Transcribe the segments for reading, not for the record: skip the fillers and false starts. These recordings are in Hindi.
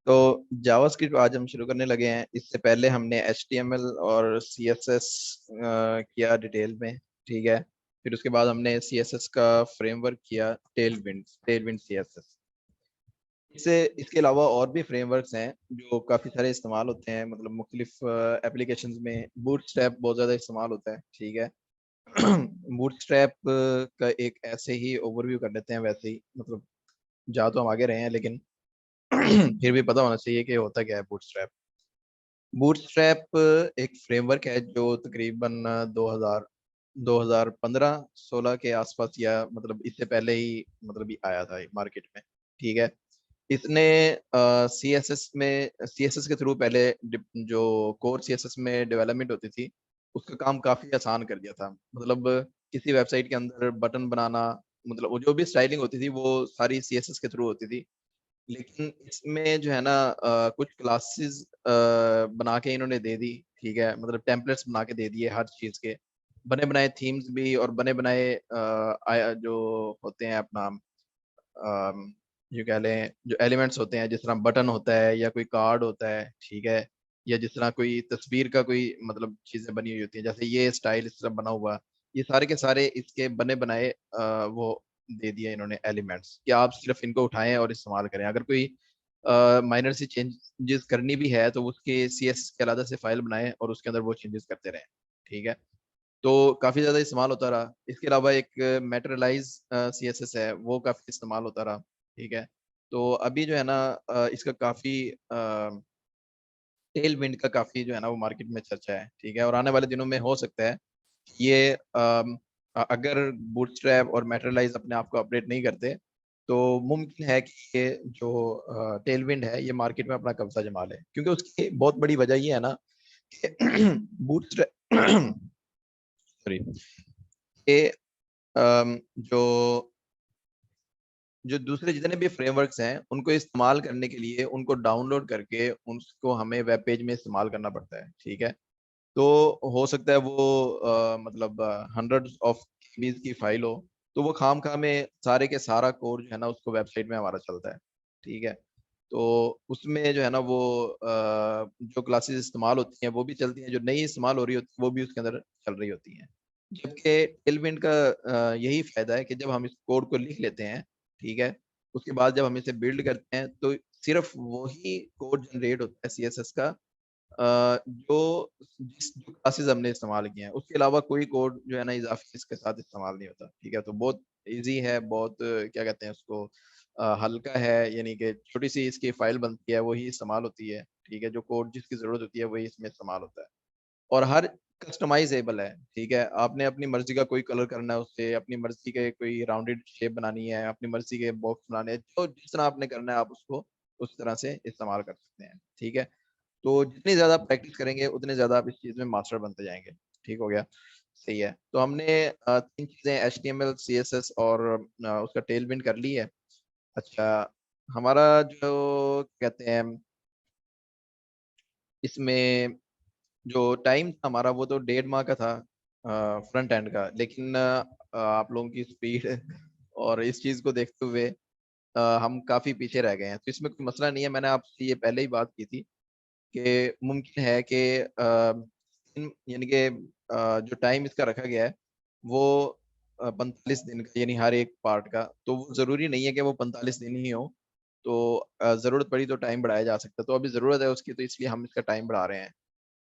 तो जावास्क्रिप्ट आज हम शुरू करने लगे हैं। इससे पहले हमने HTML और CSS किया डिटेल में। ठीक है। फिर उसके बाद हमने CSS का फ्रेमवर्क किया, टेलविंड CSS। इससे इसके अलावा और भी फ्रेमवर्क्स हैं जो काफ़ी सारे इस्तेमाल होते हैं, मतलब मुख्तलिफ एप्लीकेशंस में बूटस्ट्रैप बहुत ज़्यादा इस्तेमाल होता है। ठीक है। बूटस्ट्रैप का एक ऐसे ही ओवरव्यू कर लेते हैं, वैसे ही मतलब जा तो हम आगे रहे हैं, लेकिन फिर भी पता होना चाहिए कि होता क्या है बूटस्ट्रैप। बूटस्ट्रैप एक फ्रेमवर्क है जो तकरीबन 2000 2015-16 के आसपास, या मतलब इससे पहले ही मतलब ही आया था मार्केट में। ठीक है। इसने CSS के थ्रू पहले जो कोर CSS में डेवलपमेंट होती थी उसका काम काफी आसान कर दिया था। मतलब किसी वेबसाइट के अंदर बटन बनाना, मतलब वो जो भी स्टाइलिंग होती थी वो सारी CSS के थ्रू होती थी। लेकिन इसमें जो है ना कुछ क्लासेस बना के इन्होंने दे दी। ठीक है, मतलब टेम्पलेट्स बना के दे दिए हर चीज के, बने बनाए थीम्स भी और बने बनाए जो होते हैं अपना जो कह लें जो एलिमेंट्स होते हैं, जिस तरह बटन होता है या कोई कार्ड होता है। ठीक है। या जिस तरह कोई तस्वीर का कोई मतलब चीजें बनी हुई होती हैं, जैसे ये स्टाइल इस तरह बना हुआ, ये सारे के सारे इसके बने बनाए वो दे दिए इन्होंने एलिमेंट्स, कि आप सिर्फ इनको उठाएं और इस्तेमाल करें। अगर कोई माइनर सी चेंजेस करनी भी है तो उसके CSS के अलग से फाइल बनाएं और उसके अंदर वो चेंजेस करते रहें। ठीक है। तो काफी ज्यादा इस्तेमाल होता रहा। इसके अलावा एक मेटेरियलाइज CSS है, वो काफी इस्तेमाल होता रहा। ठीक है। तो अभी जो है ना इसका काफी टेल विंड का काफी जो है ना वो मार्केट में चर्चा है। ठीक है। और आने वाले दिनों में हो सकता है कि ये अगर बूटस्ट्रैप और मेटेरियलाइज अपने आप को अपडेट नहीं करते तो मुमकिन है कि ये जो टेल विंड है ये मार्केट में अपना कब्जा जमा ले, क्योंकि उसकी बहुत बड़ी वजह ये है ना कि बूटस्ट्रैप सॉरी कि जो जो दूसरे जितने भी फ्रेमवर्क्स हैं उनको इस्तेमाल करने के लिए उनको डाउनलोड करके उसको हमें वेब पेज में इस्तेमाल करना पड़ता है। ठीक है। तो हो सकता है वो मतलब हंड्रेड्स ऑफ केबीज की फाइल हो, तो वो खाम खा में सारे के सारा कोड जो है ना उसको वेबसाइट में हमारा चलता है। ठीक है। तो उसमें जो है ना वो जो क्लासेस इस्तेमाल होती हैं वो भी चलती हैं, जो नहीं इस्तेमाल हो रही होती वो भी उसके अंदर चल रही होती हैं। जबकि टेलविंड का यही फायदा है कि जब हम इस कोड को लिख लेते हैं, ठीक है, उसके बाद जब हम इसे बिल्ड करते हैं तो सिर्फ वही कोड जनरेट होता है CSS का जो क्लासेस हमने इस्तेमाल किए हैं। उसके अलावा कोई कोड जो है ना इजाफी इसके साथ इस्तेमाल नहीं होता। ठीक है। तो बहुत इजी है, बहुत क्या कहते हैं उसको हल्का है, यानी कि छोटी सी इसकी फाइल बनती है वही इस्तेमाल होती है। ठीक है। जो कोड जिसकी जरूरत होती है वही इसमें इस्तेमाल होता है, और हर कस्टमाइजेबल है। ठीक है। आपने अपनी मर्जी का कोई कलर करना है उससे, अपनी मर्जी के कोई राउंडेड शेप बनानी है, अपनी मर्जी के बॉक्स बनाने हैं, जो जिस तरह आपने करना है आप उसको उस तरह से इस्तेमाल कर सकते हैं। ठीक है। तो जितनी ज्यादा प्रैक्टिस करेंगे उतने ज्यादा आप इस चीज में मास्टर बनते जाएंगे। ठीक हो गया। सही है। तो हमने तीन चीजें HTML CSS और उसका टेलविंड कर ली है। अच्छा, हमारा जो कहते हैं इसमें जो टाइम था हमारा वो तो 1.5 माह का था फ्रंट एंड का, लेकिन आप लोगों की स्पीड और इस चीज को देखते हुए हम काफी पीछे रह गए हैं। तो इसमें कोई मसला नहीं है, मैंने आपसे ये पहले ही बात की थी कि मुमकिन है कि यानी कि जो टाइम इसका रखा गया है वो 45 दिन का, यानी हर एक पार्ट का। तो वो जरूरी नहीं है कि वो 45 दिन ही हो। तो जरूरत पड़ी तो टाइम बढ़ाया जा सकता है, तो अभी जरूरत है उसकी, तो इसलिए हम इसका टाइम बढ़ा रहे हैं।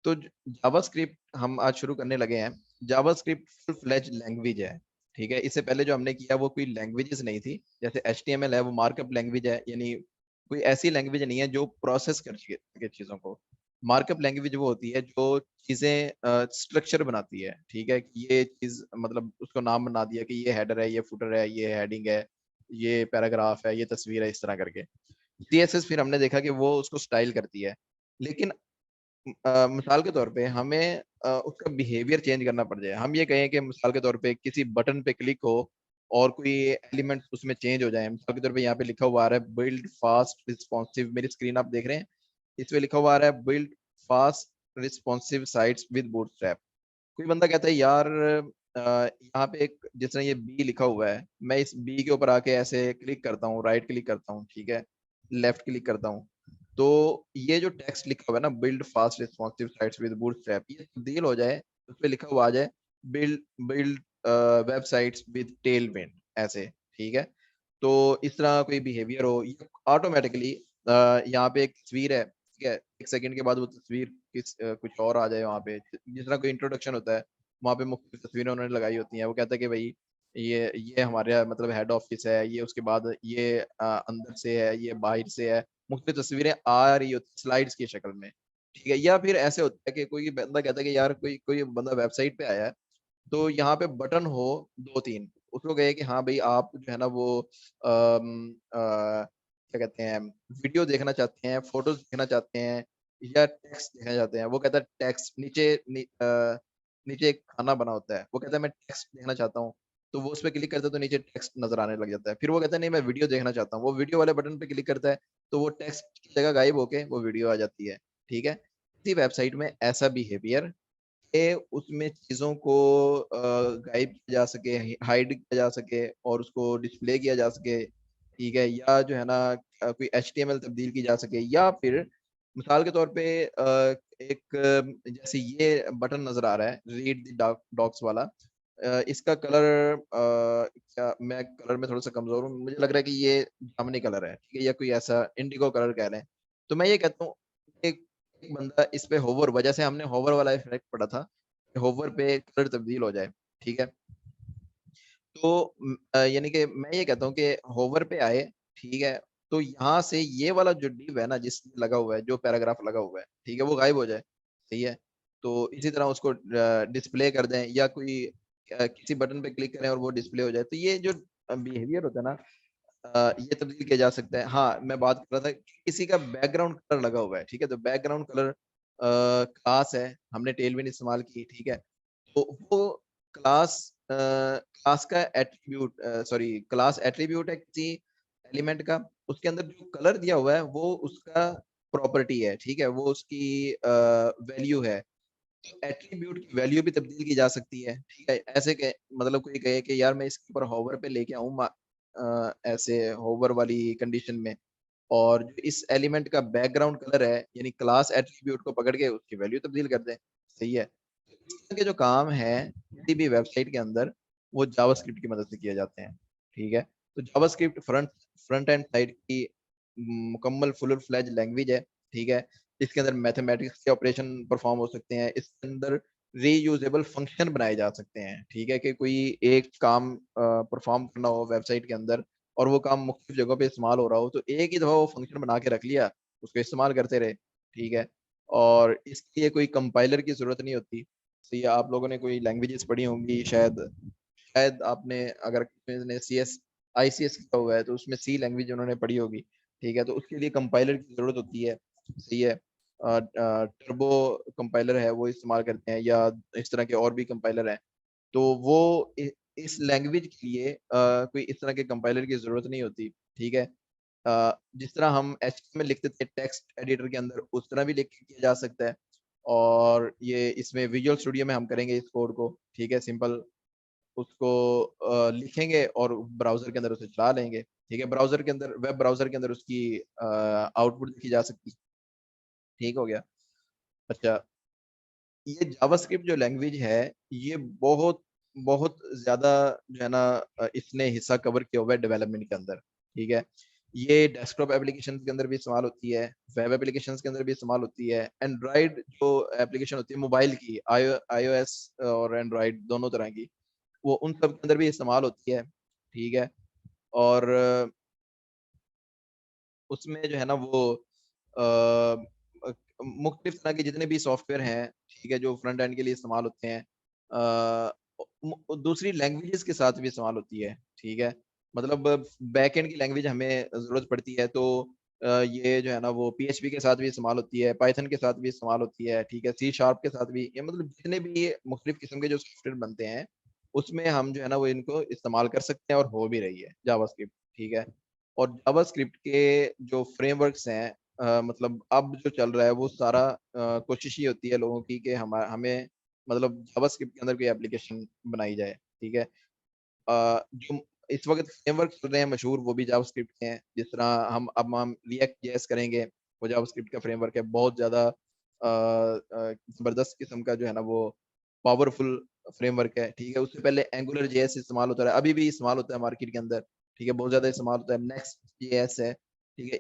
तो जावास्क्रिप्ट हम आज शुरू करने लगे हैं। जावास्क्रिप्ट फुल फ्लेज लैंग्वेज है। ठीक है। इससे पहले जो हमने किया वो कोई लैंग्वेजेस नहीं थी। जैसे HTML है वो मार्कअप लैंग्वेज है, यानी कोई ऐसी लैंग्वेज नहीं है जो प्रोसेस कर सके चीजों को। मार्कअप लैंग्वेज वो होती है जो चीजें स्ट्रक्चर बनाती है। ठीक है। कि ये चीज मतलब उसको नाम बना दिया कि ये हेडर है, ये फुटर है, ये हेडिंग है, ये पैराग्राफ है, ये तस्वीर है, इस तरह करके। CSS फिर हमने देखा कि वो उसको स्टाइल करती है। लेकिन मिसाल के तौर पे हमें उसका बिहेवियर चेंज करना पड़ जाए। हम ये कहें कि मिसाल के तौर पे किसी बटन पे क्लिक हो और कोई एलिमेंट उसमें चेंज हो जाए। मिसाल के तौर पे यहाँ पे लिखा हुआ आ रहा है बिल्ड फास्ट रिस्पॉन्सिव, मेरी स्क्रीन आप देख रहे हैं, इसमें लिखा हुआ आ रहा है build fast responsive sites with bootstrap. कोई बंदा कहता है यार यहाँ पे एक जिस तरह ये बी लिखा हुआ है, मैं इस बी के ऊपर आके ऐसे क्लिक करता हूँ, राइट क्लिक करता हूँ, ठीक है, लेफ्ट क्लिक करता हूँ, तो ये जो टेक्स्ट लिखा हुआ है ना, build fast responsive sites with bootstrap, ये तब्दील हो जाए, उस पे लिखा हुआ आ जाए build build websites with Tailwind, ऐसे, ठीक है। तो इस तरह कोई बिहेवियर हो, ये ऑटोमेटिकली यहाँ पे एक तस्वीर है, ठीक है, 1 सेकंड के बाद वो तस्वीर कुछ और आ जाए वहाँ पे। जिस तरह कोई इंट्रोडक्शन होता है, वहाँ पे मुख्तलिफ तस्वीरें उन्होंने लगाई होती हैं। वो कहता है कि भई ये हमारे मतलब हेड ऑफिस है, ये उसके बाद ये अंदर से है, ये बाहर से है। मुख्तलिफ तस्वीरें आ रही होती स्लाइड्स की शक्ल में, ठीक है। या फिर ऐसे होता है कि कोई बंदा कहता है कि यार कोई कोई बंदा वेबसाइट पे आया है, तो यहाँ पे बटन हो 2-3, उसको कहे कि हाँ भाई आप जो है ना वो क्या कहते हैं, वीडियो देखना चाहते हैं, फ़ोटोज़ देखना चाहते हैं या टेक्स्ट देखना चाहते हैं। वो कहता है टेक्स्ट, नीचे एक खाना बना होता है, वो कहता है मैं टेक्स्ट देखना चाहता हूँ, तो वो उसपे क्लिक करता है तो नीचे टेक्स्ट नज़र आने लग जाता है। फिर वो कहता है नहीं मैं वीडियो देखना चाहता हूँ, वो वीडियो वाले बटन पे क्लिक करता है, तो वो टेक्स्ट की जगह गायब होके वो वीडियो आ जाती है, ठीक है। किसी वेबसाइट में ऐसा बिहेवियर के उसमें चीज़ों को गायब किया जा सके, हाइड किया जा सके और उसको डिस्प्ले किया जा सके, ठीक है? या जो है ना कोई एचटीएमएल तब्दील की जा सके, या फिर मिसाल के तौर पे एक जैसे ये बटन नज़र आ रहा है, रीड द डॉक्स वाला, इसका कलर क्या, मैं कलर में थोड़ा-सा कमज़ोर हूँ, मुझे लग रहा है कि ये जामुनी कलर है, ठीक है? या कोई ऐसा इंडिगो कलर कह लें। तो मैं ये कहता हूँ, एक एक बंदा इस पे होवर हुआ, जैसे हमने होवर वाला इफ़ेक्ट पढ़ा था, होवर पे कलर तब्दील हो जाए, ठीक है? तो यानी कि मैं ये कहता हूँ कि होवर पे आए, ठीक है? तो यहाँ से ये वाला जो डिव है ना, जिसमें लगा हुआ है, जो पैराग्राफ लगा हुआ है, ठीक है? वो गायब हो जाए, सही है? तो इसी तरह उसको डिस्प्ले कर दें या कोई किसी बटन पे क्लिक करें और वो डिस्प्ले हो जाए। तो ये जो बिहेवियर होता है ना, ये तब्दील किया जा सकता है। हाँ, मैं बात कर रहा था कि किसी का बैकग्राउंड कलर लगा हुआ है, ठीक है? तो बैकग्राउंड कलर क्लास है, हमने टेलविन इस्तेमाल की, ठीक है? तो वो क्लास क्लास का एट्रिब्यूट सॉरी क्लास एट्रिब्यूट है किसी एलिमेंट का, उसके अंदर जो कलर दिया हुआ है वो उसका प्रॉपर्टी है, ठीक है? वो उसकी वैल्यू है। एट्रिब्यूट की वैल्यू भी तब्दील की जा सकती है, ठीक है? ऐसे के मतलब कोई कहे कि यार मैं इसके ऊपर होवर पे लेके आऊँ ऐसे होवर वाली कंडीशन में, और जो इस एलिमेंट का बैकग्राउंड कलर है, यानी क्लास एट्रिब्यूट को पकड़ के उसकी वैल्यू तब्दील कर दें, सही है? इस तरह के जो काम हैं, किसी भी वेबसाइट के अंदर, वो जावास्क्रिप्ट की मदद से किए जाते हैं, ठीक है? तो जावास्क्रिप्ट फ्रंट एंड साइड की मुकम्मल फुल फ्लेज लैंग्वेज है, ठीक है? इसके अंदर मैथमेटिक्स के ऑपरेशन परफॉर्म हो सकते हैं, इसके अंदर रीयूजेबल फंक्शन बनाए जा सकते हैं, ठीक है? कि कोई एक काम परफॉर्म करना हो वेबसाइट के अंदर और वो काम मुख्तलिफ जगहों पे इस्तेमाल हो रहा हो, तो एक ही दफ़ा वो फंक्शन बना के रख लिया, उसको इस्तेमाल करते रहे, ठीक है? और इसके लिए कोई कंपाइलर की ज़रूरत नहीं होती। तो ये आप लोगों ने कोई लैंग्वेजेस पढ़ी होंगी शायद, शायद आपने अगर किसी ने सीएस आईसीएस किया हुआ है तो उसमें सी लैंग्वेज उन्होंने पढ़ी होगी, ठीक है? तो उसके लिए कंपाइलर की ज़रूरत होती है, सही है? टर्बो कंपाइलर है वो इस्तेमाल करते हैं या इस तरह के और भी कंपाइलर हैं। तो वो इस लैंग्वेज के लिए कोई इस तरह के कंपाइलर की ज़रूरत नहीं होती, ठीक है? जिस तरह हम एचटीएमएल लिखते थे टेक्स्ट एडिटर के अंदर, उस तरह भी लिख के किया जा सकता है। और ये इसमें विजुअल स्टूडियो में हम करेंगे इस कोड को, ठीक है? सिंपल उसको लिखेंगे और ब्राउज़र के अंदर उसे चला लेंगे, ठीक है? ब्राउज़र के अंदर, वेब ब्राउज़र के अंदर उसकी आउटपुट देखी जा सकती है, ठीक हो गया। अच्छा, ये जावास्क्रिप्ट जो लैंग्वेज है, ये बहुत बहुत ज़्यादा जो है ना इसने हिस्सा कवर किया हुआ है डेवलपमेंट के अंदर, ठीक है? ये डेस्कटॉप एप्लीकेशंस के अंदर भी इस्तेमाल होती है, वेब एप्लीकेशंस के अंदर भी इस्तेमाल होती है, एंड्रॉइड जो एप्लीकेशन होती है मोबाइल की, आईओएस और एंड्रॉइड दोनों तरह की, वो उन सब के अंदर भी इस्तेमाल होती है, ठीक है? और उसमें जो है ना वो मुख्तलिफ तरह के जितने भी सॉफ्टवेयर हैं, ठीक है, जो फ्रंट एंड के लिए इस्तेमाल होते हैं, अ, दूसरी लैंग्वेजेज़ के साथ भी इस्तेमाल होती है, ठीक है? मतलब बैक एंड की लैंग्वेज हमें ज़रूरत पड़ती है तो ये जो है ना वो पीएचपी के साथ भी इस्तेमाल होती है, पाइथन के साथ भी इस्तेमाल होती है, ठीक है? सी शार्प के साथ भी, ये मतलब जितने भी ये मुख्तलिफ किस्म के जो सॉफ्टवेयर बनते हैं, उसमें हम जो है ना वो इनको इस्तेमाल कर सकते हैं और हो भी रही है जावास्क्रिप्ट, ठीक है? और जावास्क्रिप्ट के जो फ्रेमवर्क्स हैं, मतलब अब जो चल रहा है वो सारा कोशिश ये होती है लोगों की कि हमें मतलब जावास्क्रिप्ट के अंदर कोई एप्लीकेशन बनाई जाए, ठीक है? जो इस वक़्त फ्रेमवर्क चल रहे हैं मशहूर वो भी जावास्क्रिप्ट के हैं, जिस तरह हम रिएक्ट जेएस करेंगे, वो जावास्क्रिप्ट का फ्रेमवर्क है, बहुत ज़्यादा ज़बरदस्त किस्म का जो है ना वो पावरफुल फ्रेमवर्क है, ठीक है। उससे पहले एंगुलर जेएस इस्तेमाल होता है, अभी भी इस्तेमाल होता है मार्केट के अंदर, ठीक है, बहुत ज़्यादा इस्तेमाल होता है। नेक्स्ट जेएस है, ठीक है।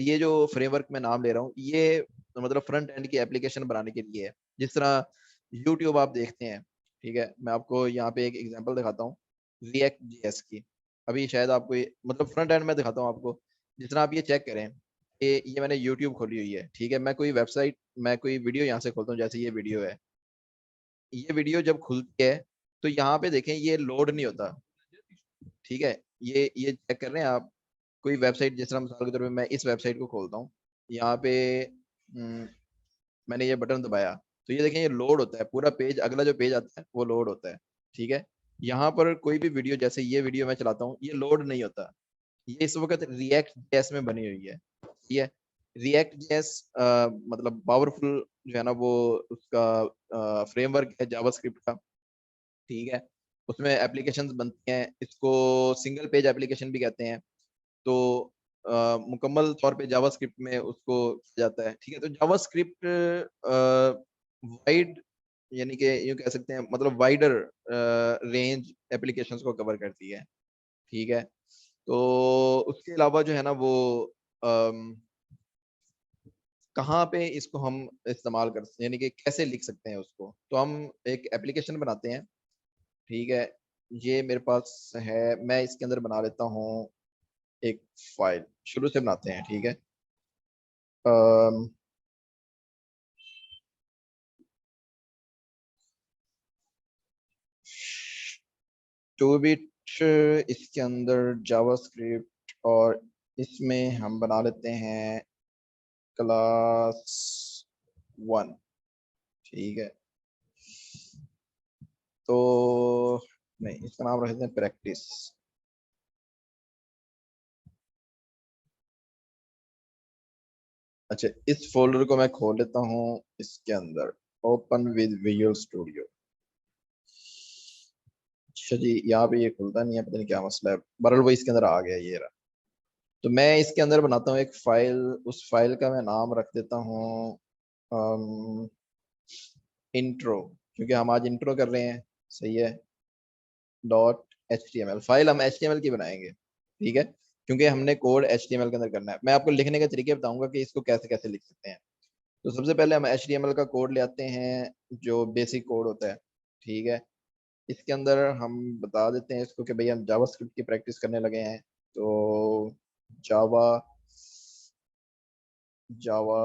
ये जो फ्रेमवर्क मैं नाम ले रहा हूँ, ये मतलब फ्रंट एंड की एप्लीकेशन बनाने के लिए है। जिस तरह यूट्यूब आप देखते हैं, ठीक है, मैं आपको यहाँ पे एक एग्जांपल दिखाता हूँ रिएक्ट जेएस की। अभी शायद आपको मतलब फ्रंट एंड में दिखाता हूँ आपको। जिस तरह आप ये चेक करें, ये मैंने यूट्यूब खोली हुई है, ठीक है। मैं कोई वीडियो यहाँ से खोलता हूँ, जैसे ये वीडियो है। ये वीडियो जब खुलती है तो यहाँ पे देखें ये लोड नहीं होता, ठीक है। ये चेक कर रहे हैं आप, कोई वेबसाइट, जिस तरह मिसाल के तौर पे मैं इस वेबसाइट को खोलता हूँ, यहाँ पे मैंने ये बटन दबाया तो ये देखें ये लोड होता है पूरा पेज, अगला जो पेज आता है वो लोड होता है, ठीक है। यहाँ पर कोई भी वीडियो, जैसे ये वीडियो मैं चलाता हूँ, ये लोड नहीं होता। ये इस वक्त रिएक्ट जेएस में बनी हुई है, ठीक है। रिएक्ट जेएस मतलब पावरफुल जो है ना वो उसका फ्रेमवर्क है जावास्क्रिप्ट का, ठीक है। उसमें एप्लीकेशंस बनती हैं, इसको सिंगल पेज एप्लीकेशन भी कहते हैं। तो मुकम्मल तौर पे जावास्क्रिप्ट में उसको किया जाता है, ठीक है। तो जावास्क्रिप्ट वाइड, यानी कि यूँ कह सकते हैं मतलब वाइडर रेंज एप्लीकेशंस को कवर करती है, ठीक है। तो उसके अलावा जो है ना वो अम, कहाँ पे इसको हम इस्तेमाल कर सकते हैं, यानी कि कैसे लिख सकते हैं उसको, तो हम एक एप्लीकेशन बनाते हैं, ठीक है। ये मेरे पास है, मैं इसके अंदर बना लेता हूँ एक फाइल, शुरू से बनाते हैं, ठीक है। टू बिट, इसके अंदर जावास्क्रिप्ट, और इसमें हम बना लेते हैं क्लास 1, ठीक है। तो नहीं, इसका नाम रख देते हैं प्रैक्टिस। अच्छा, इस फोल्डर को मैं खोल लेता हूँ, इसके अंदर ओपन विद विजुअल स्टूडियो। अच्छा जी, यहाँ पे ये खुलता नहीं है, पता नहीं क्या मसला है, बहरहाल वो इसके अंदर आ गया, ये रहा। तो मैं इसके अंदर बनाता हूँ एक फाइल, उस फाइल का मैं नाम रख देता हूँ इंट्रो, क्योंकि हम आज इंट्रो कर रहे हैं, सही है। .html फाइल हम HTML की बनाएंगे, ठीक है, क्योंकि हमने कोड HTML के अंदर करना है। मैं आपको लिखने के तरीके बताऊंगा कि इसको कैसे कैसे लिख सकते हैं। तो सबसे पहले हम HTML का कोड ले आते हैं, जो बेसिक कोड होता है, ठीक है। इसके अंदर हम बता देते हैं इसको कि भाई हम जावास्क्रिप्ट की प्रैक्टिस करने लगे हैं। तो जावा जावा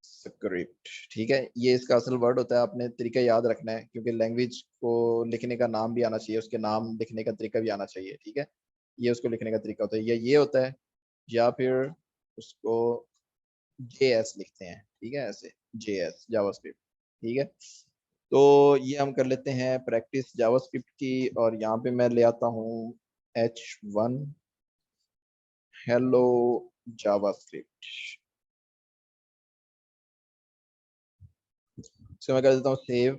स्क्रिप्ट, ठीक है, ये इसका असल वर्ड होता है, आपने तरीका याद रखना है, क्योंकि लैंग्वेज को लिखने का नाम भी आना चाहिए, उसके नाम लिखने का तरीका भी आना चाहिए, ठीक है। ये उसको लिखने का तरीका होता है, ये होता है, या फिर उसको JS लिखते हैं, ठीक है, ऐसे JS जावास्क्रिप्ट, ठीक है। तो ये हम कर लेते हैं प्रैक्टिस जावास्क्रिप्ट की, और यहाँ पे मैं ले आता हूँ H1 हेलो जावास्क्रिप्ट। इसको मैं कर देता हूँ सेव।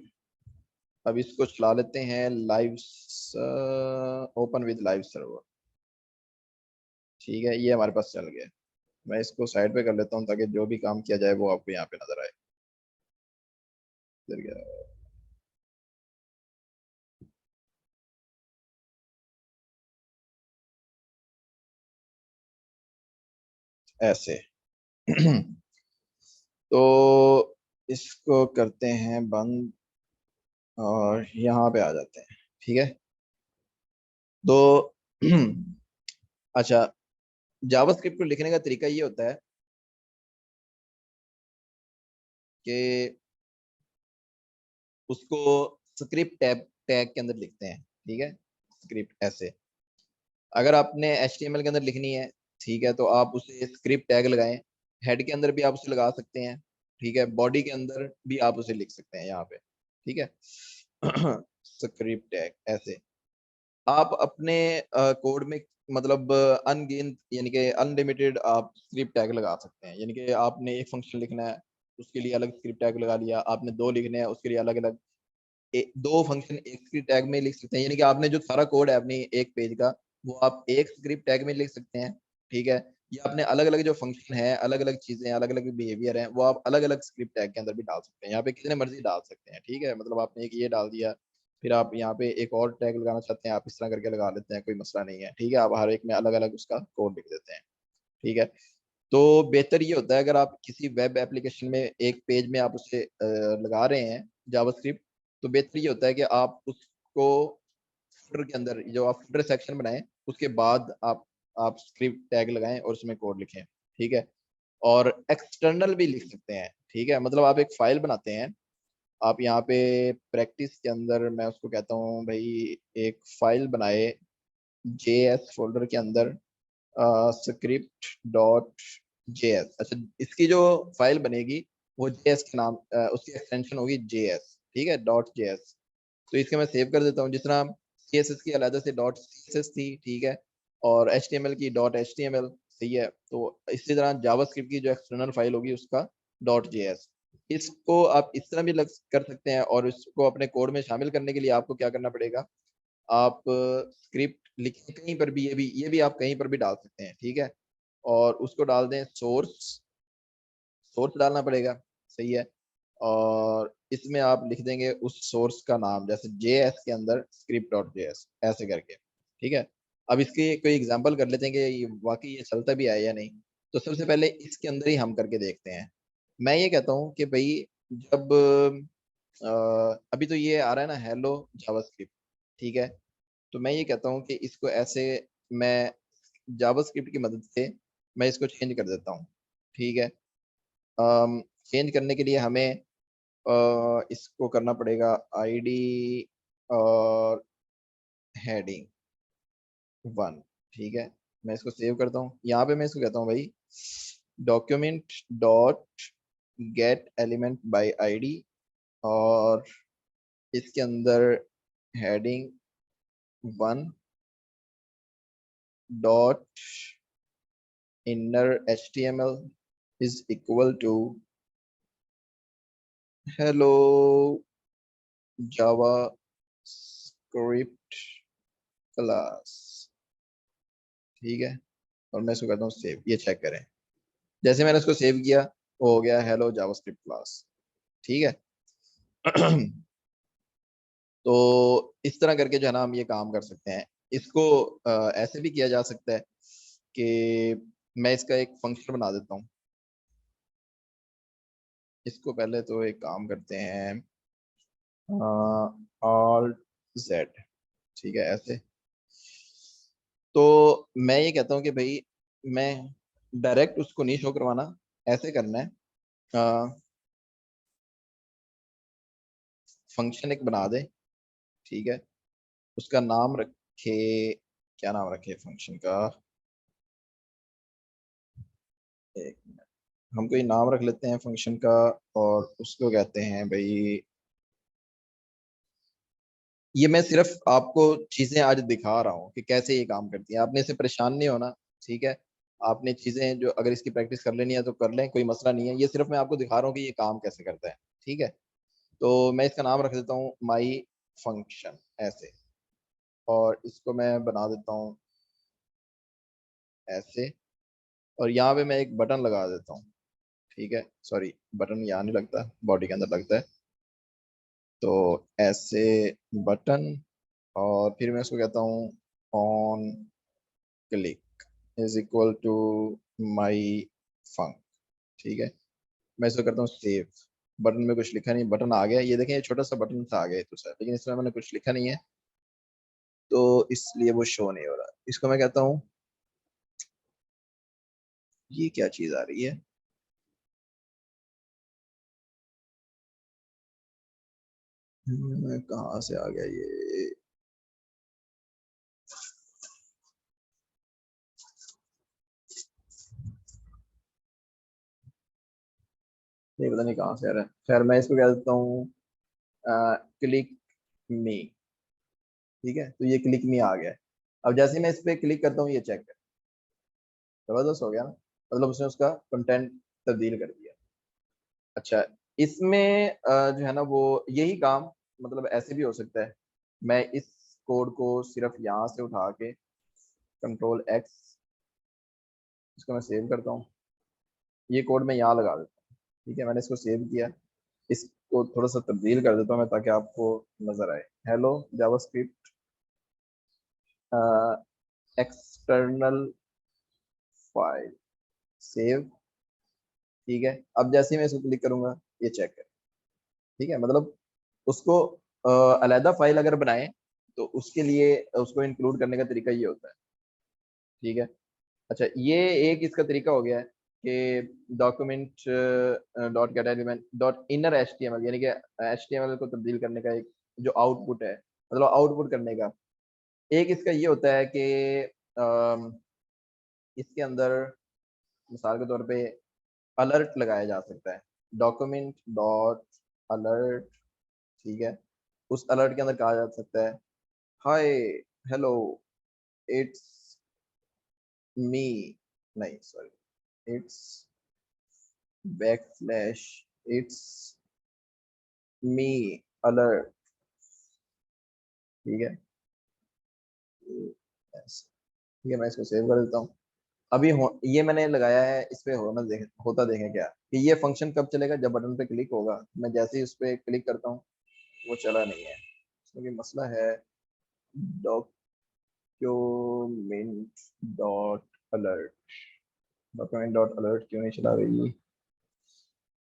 अब इसको चला लेते हैं live, open with live server, ठीक है, ये हमारे पास चल गया। मैं इसको साइड पे कर लेता हूँ ताकि जो भी काम किया जाए वो आपको यहाँ पे नजर आए। इधर गया, ऐसे तो इसको करते हैं बंद, और यहाँ पे आ जाते हैं, ठीक है। तो अच्छा, जावास्क्रिप्ट को लिखने का तरीका ये होता है कि उसको स्क्रिप्ट टैग टैग के अंदर लिखते हैं, ठीक है। स्क्रिप्ट ऐसे, अगर आपने HTML के अंदर लिखनी है, ठीक है, तो आप उसे स्क्रिप्ट टैग लगाएं। हेड के अंदर भी आप उसे लगा सकते हैं, ठीक है, बॉडी के अंदर भी आप उसे लिख सकते हैं यहाँ पे, ठीक है। स्क्रिप्ट टैग ऐसे, आप अपने कोड में मतलब अनगिनत, यानी कि अनलिमिटेड आप स्क्रिप्ट टैग लगा सकते हैं। यानी कि आपने एक फंक्शन लिखना है, उसके लिए अलग स्क्रिप्ट टैग लगा लिया, आपने दो लिखने हैं उसके लिए अलग अलग दो फंक्शन एक स्क्रिप्ट टैग में लिख सकते हैं। यानी कि आपने जो सारा कोड है अपनी एक पेज का, वो आप एक स्क्रिप्ट टैग में लिख सकते हैं, ठीक है। ये अपने अलग अलग जो फंक्शन है, अलग अलग चीजें, अलग अलग बिहेवियर हैं, वो आप अलग अलग स्क्रिप्ट टैग के अंदर भी डाल सकते हैं। यहाँ पे कितने मर्जी डाल सकते हैं, ठीक है। मतलब आपने एक ये डाल दिया, फिर आप यहाँ पे एक और टैग लगाना चाहते हैं, आप इस तरह करके लगा लेते हैं, कोई मसला नहीं है, ठीक है। आप हर एक में अलग अलग उसका कोड लिख देते हैं, ठीक है। तो बेहतर ये होता है अगर आप किसी वेब एप्लीकेशन में एक पेज में आप उसे लगा रहे हैं जावास्क्रिप्ट, तो बेहतर ये होता है कि आप उसको फुटर के अंदर, जो आप फुटर सेक्शन बनाएं, उसके बाद आप स्क्रिप्ट टैग लगाएं और उसमें कोड लिखें, ठीक है। और एक्सटर्नल भी लिख सकते हैं, ठीक है। मतलब आप एक फाइल बनाते हैं, आप यहाँ पे प्रैक्टिस के अंदर, मैं उसको कहता हूँ भाई, एक फाइल बनाए JS फोल्डर के अंदर, स्क्रिप्ट डॉट JS। अच्छा, इसकी जो फाइल बनेगी वो JS के नाम, उसकी एक्सटेंशन होगी JS, ठीक है, डॉट JS। तो इसके मैं सेव कर देता हूँ। जिस तरह CSS की अलग से डॉट CSS थी, ठीक है, और HTML की डॉट HTML, सही है। तो इसी तरह जावास्क्रिप्ट की जो एक्सटर्नल फाइल होगी उसका डॉट JS। इसको आप इस तरह भी लग कर सकते हैं, और इसको अपने कोड में शामिल करने के लिए आपको क्या करना पड़ेगा, आप स्क्रिप्ट लिखें कहीं पर भी, ये भी आप कहीं पर भी डाल सकते हैं, ठीक है। और उसको डाल दें सोर्स, सोर्स डालना पड़ेगा, सही है। और इसमें आप लिख देंगे उस सोर्स का नाम, जैसे JS के अंदर स्क्रिप्ट डॉट JS ऐसे करके, ठीक है। अब इसकी कोई एग्जांपल कर लेते हैं कि ये वाकई ये चलता भी है या नहीं। तो सबसे पहले इसके अंदर ही हम करके देखते हैं। मैं ये कहता हूँ कि भाई, जब अभी तो ये आ रहा है ना, हेलो जावास्क्रिप्ट, ठीक है। तो मैं ये कहता हूँ कि इसको ऐसे, मैं जावास्क्रिप्ट की मदद से मैं इसको चेंज कर देता हूँ, ठीक है। चेंज करने के लिए हमें इसको करना पड़ेगा ID और हेडिंग 1, ठीक है। मैं इसको सेव करता हूँ। यहाँ पे मैं इसको कहता हूँ भाई, document dot get element by ID, और इसके अंदर heading 1 dot inner HTML is equal to hello JavaScript class, ठीक है। और मैं इसको कहता हूँ सेव, ये चेक करें। जैसे मैंने इसको सेव किया, वो हो गया हेलो जावास्क्रिप्ट क्लास, ठीक है। तो इस तरह करके जो है ना हम ये काम कर सकते हैं। इसको ऐसे भी किया जा सकता है कि मैं इसका एक फंक्शन बना देता हूँ। इसको पहले तो एक काम करते हैं, ऑल्ट Z, ठीक है, ऐसे। तो मैं ये कहता हूँ कि भाई, मैं डायरेक्ट उसको नहीं शो करवाना, ऐसे करना है। फंक्शन एक बना दे, ठीक है। उसका नाम रखे, क्या नाम रखे फंक्शन का, एक मिनट, हम कोई नाम रख लेते हैं फंक्शन का, और उसको कहते हैं भाई, ये मैं सिर्फ आपको चीजें आज दिखा रहा हूँ कि कैसे ये काम करती है, आपने इससे परेशान नहीं होना, ठीक है। आपने चीजें जो अगर इसकी प्रैक्टिस कर लेनी है तो कर लें, कोई मसला नहीं है। ये सिर्फ मैं आपको दिखा रहा हूँ कि ये काम कैसे करता है, ठीक है। तो मैं इसका नाम रख देता हूँ माई फंक्शन, ऐसे। और इसको मैं बना देता हूँ ऐसे। और यहाँ पे मैं एक बटन लगा देता हूँ, ठीक है। सॉरी, बटन यहाँ नहीं लगता, बॉडी के अंदर लगता है। तो ऐसे बटन, और फिर मैं इसको कहता हूँ on click is equal to my func, ठीक है। मैं इसको करता हूँ सेव। बटन में कुछ लिखा नहीं, बटन आ गया, ये देखें, ये छोटा सा बटन सा आ गया तो सर, लेकिन इसमें मैंने कुछ लिखा नहीं है, तो इसलिए वो शो नहीं हो रहा। इसको मैं कहता हूँ, ये क्या चीज आ रही है, कहाँ से आ गया ये, ये पता नहीं कहाँ से आ रहा है। खैर, मैं इसको कह देता हूँ क्लिक मी, ठीक है। तो ये क्लिक मी आ गया है। अब जैसे ही मैं इस पे क्लिक करता हूँ, ये चेक कर, जबरदस्त हो गया ना। मतलब उसने उसका कंटेंट तब्दील कर दिया। अच्छा, इसमें जो है ना वो यही काम, मतलब ऐसे भी हो सकता है। मैं इस कोड को सिर्फ यहाँ से उठा के, कंट्रोल X, इसको मैं सेव करता हूँ, ये कोड मैं यहाँ लगा देता हूँ। ठीक है, मैंने इसको सेव किया, इसको थोड़ा सा तब्दील कर देता हूँ मैं ताकि आपको नजर आए। Hello JavaScript external file save. ठीक है, अब जैसे ही मैं इसको क्लिक करूंगा ये चेक करें। ठीक है, मतलब उसको अलहदा फाइल अगर बनाए तो उसके लिए उसको इंक्लूड करने का तरीका ये होता है। ठीक है, अच्छा ये एक इसका तरीका हो गया है कि document dot get element dot inner H T M L, यानी कि एच टी एम एल को तब्दील करने का एक जो आउटपुट है, मतलब आउटपुट करने का। एक इसका ये होता है कि अम, इसके अंदर मिसाल के तौर पे अलर्ट लगाया जा सकता है, डॉक्यूमेंट डॉट अलर्ट। ठीक है, उस अलर्ट के अंदर कहा जा सकता है हाय हेलो इट्स मी, नहीं sorry, it's back slash it's me alert. ठीक है, yes. ठीक है, मैं इसको सेव कर देता हूँ। अभी ये मैंने लगाया है, इस पे होता देखें क्या कि ये फंक्शन कब चलेगा, जब बटन पे क्लिक होगा। मैं जैसे ही उस पे क्लिक करता हूँ वो चला नहीं है, इसमें भी मसला है। Document dot alert, document dot alert क्यों नहीं चला रही?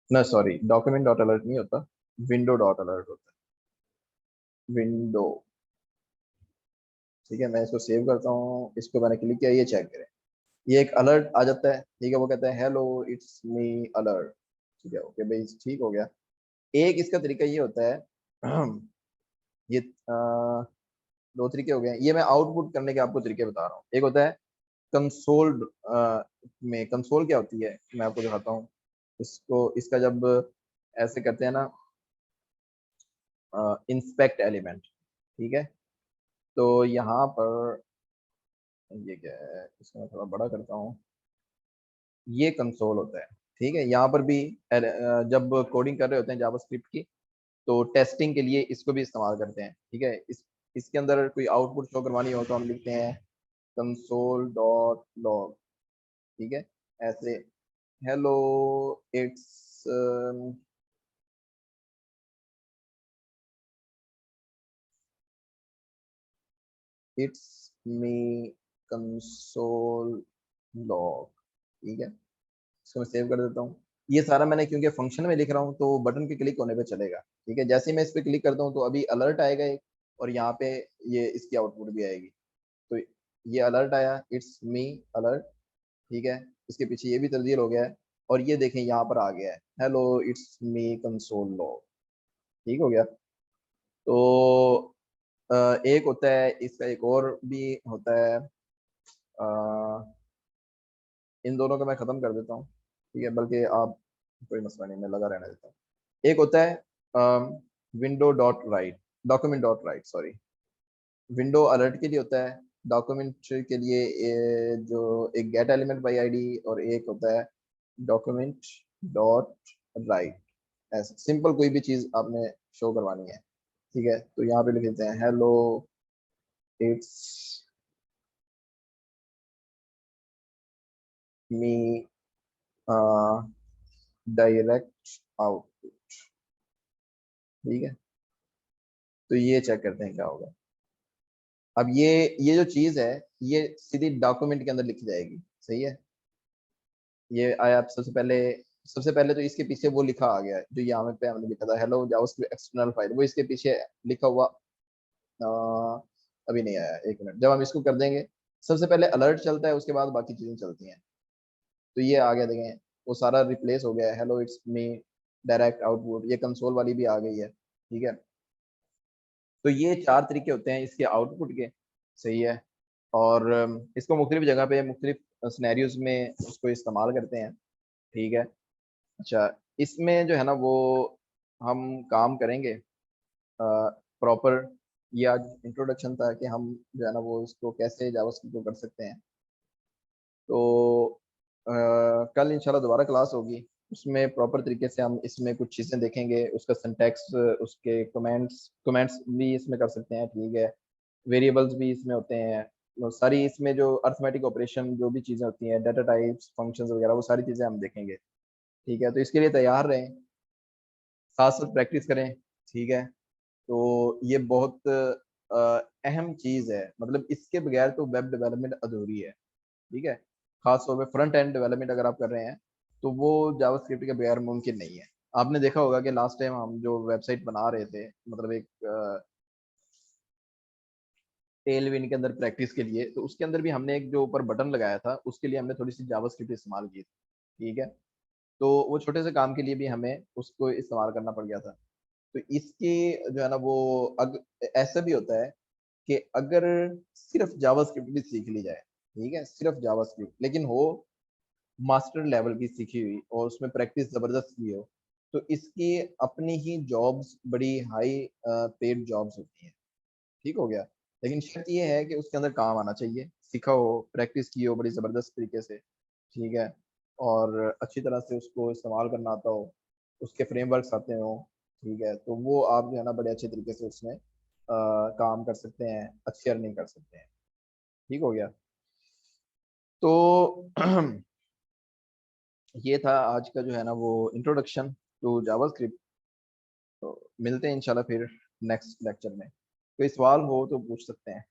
ना सॉरी, डॉक्यूमेंट डॉट अलर्ट नहीं होता, विंडो डॉट अलर्ट होता है, विंडो। ठीक है, मैं इसको सेव करता हूँ, इसको मैंने क्लिक किया, ये चेक करें, ये एक अलर्ट आ जाता है। ठीक है, वो कहता है हेलो इट्स मी अलर्ट। ठीक है, ओके भाई, ठीक हो गया। एक इसका तरीका ये होता है ये दो तरीके हो गए, ये मैं आउटपुट करने के आपको तरीके बता रहा हूँ। एक होता है कंसोल में, कंसोल क्या होती है मैं आपको दिखाता हूँ। इसको इसका जब ऐसे करते हैं ना, इंस्पेक्ट एलिमेंट। ठीक है, तो यहाँ पर ये क्या है, इसको मैं थोड़ा बड़ा करता हूँ, ये कंसोल होता है। ठीक है, यहाँ पर भी जब कोडिंग कर रहे होते हैं जावास्क्रिप्ट की, तो टेस्टिंग के लिए इसको भी इस्तेमाल करते हैं। ठीक है, इसके अंदर कोई आउटपुट शो करवानी हो तो हम लिखते हैं कंसोल डॉट लॉग। ठीक है, ऐसे hello it's it's me console log. ठीक है, इसको मैं सेव कर देता हूँ। ये सारा मैंने क्योंकि फंक्शन में लिख रहा हूँ तो बटन के क्लिक होने पे चलेगा। ठीक है, जैसे ही मैं इस पे क्लिक करता हूँ तो अभी अलर्ट आएगा एक, और यहाँ पे ये इसकी आउटपुट भी आएगी। तो ये अलर्ट आया, इट्स मी अलर्ट। ठीक है, इसके पीछे ये भी तब्दील हो गया है, और ये देखें यहाँ पर आ गया है hello it's me console log. ठीक हो गया। तो एक होता है इसका, एक और भी होता है, इन दोनों को मैं खत्म कर देता हूँ। ठीक है, बल्कि आप, कोई मसला नहीं, मैं लगा रहने देता हूँ। एक होता है window dot right, document dot right sorry, window alert के लिए होता है, डॉक्यूमेंट के लिए जो एक गेट एलिमेंट बाई आईडी, और एक होता है डॉक्यूमेंट डॉट राइट। ऐसे सिंपल कोई भी चीज आपने शो करवानी है। ठीक है, तो यहाँ पे लिख देते हैं hello it's me direct output. ठीक है, तो ये चेक करते हैं क्या होगा। अब ये जो चीज है ये सीधी डॉक्यूमेंट के अंदर लिखी जाएगी। सही है, ये आया। आप सबसे पहले तो इसके पीछे वो लिखा आ गया है जो यहाँ पे हमने लिखा था हेलो जावास्क्रिप्ट एक्सटर्नल फाइल, वो इसके पीछे लिखा हुआ अभी नहीं आया। एक मिनट, जब हम इसको कर देंगे, सबसे पहले अलर्ट चलता है, उसके बाद बाकी चीजें चलती हैं। तो ये आ गया, देखें वो सारा रिप्लेस हो गया है, hello it's me direct output, ये कंसोल वाली भी आ गई है। ठीक है, तो ये चार तरीके होते हैं इसके आउटपुट के। सही है, और इसको मुख्तलिफ जगह पे मुख्तलिफ सिनेरियोज में उसको इस्तेमाल करते हैं। ठीक है, अच्छा इसमें जो है ना वो हम काम करेंगे प्रॉपर। ये आज इंट्रोडक्शन था कि हम जो है ना वो इसको कैसे जावास्क्रिप्ट को कर सकते हैं। तो कल इंशाल्लाह दोबारा क्लास होगी, उसमें प्रॉपर तरीके से हम इसमें कुछ चीज़ें देखेंगे, उसका सिंटैक्स, उसके कमेंट्स कमेंट्स भी इसमें कर सकते हैं। ठीक है, वेरिएबल्स भी इसमें होते हैं, सारी इसमें जो अर्थमेटिक ऑपरेशन जो भी चीज़ें होती हैं, डाटा टाइप्स, फंक्शंस वगैरह, वो सारी चीज़ें हम देखेंगे। ठीक है, तो इसके लिए तैयार रहें, साथ साथ प्रैक्टिस करें। ठीक है, तो ये बहुत अहम चीज़ है, मतलब इसके बगैर तो वेब डेवलपमेंट अधूरी है। ठीक है, खास तौर पे फ्रंट एंड डेवलपमेंट अगर आप कर रहे हैं तो वो जावास्क्रिप्ट के बगैर मुमकिन नहीं है। आपने देखा होगा कि लास्ट टाइम हम जो वेबसाइट बना रहे थे, मतलब एक टेलविन के अंदर प्रैक्टिस के लिए, तो उसके अंदर भी हमने एक जो ऊपर बटन लगाया था उसके लिए हमने थोड़ी सी जावास्क्रिप्ट इस्तेमाल की थी। ठीक है, तो वो छोटे से काम के लिए भी हमें उसको इस्तेमाल करना पड़ गया था। तो इसके जो है ना वो ऐसा भी होता है कि अगर सिर्फ जावास्क्रिप्ट भी सीख ली जाए, ठीक है, सिर्फ जावास्क्रिप्ट, लेकिन हो मास्टर लेवल की सीखी हुई और उसमें प्रैक्टिस जबरदस्त की हो, तो इसकी अपनी ही जॉब्स बड़ी हाई पेड जॉब्स होती हैं। ठीक हो गया, लेकिन शर्त ये है कि उसके अंदर काम आना चाहिए, सीखा हो, प्रैक्टिस की हो बड़ी जबरदस्त तरीके से। ठीक है, और अच्छी तरह से उसको इस्तेमाल करना आता हो, उसके फ्रेमवर्क्स आते हो। ठीक है, तो वो आप जो है ना बड़े अच्छे तरीके से उसमें काम कर सकते हैं, अच्छी अर्निंग कर सकते हैं। ठीक हो गया, तो ये था आज का जो है ना वो इंट्रोडक्शन टू जावास्क्रिप्ट। तो मिलते हैं इंशाल्लाह फिर नेक्स्ट लेक्चर में। कोई सवाल हो तो पूछ सकते हैं।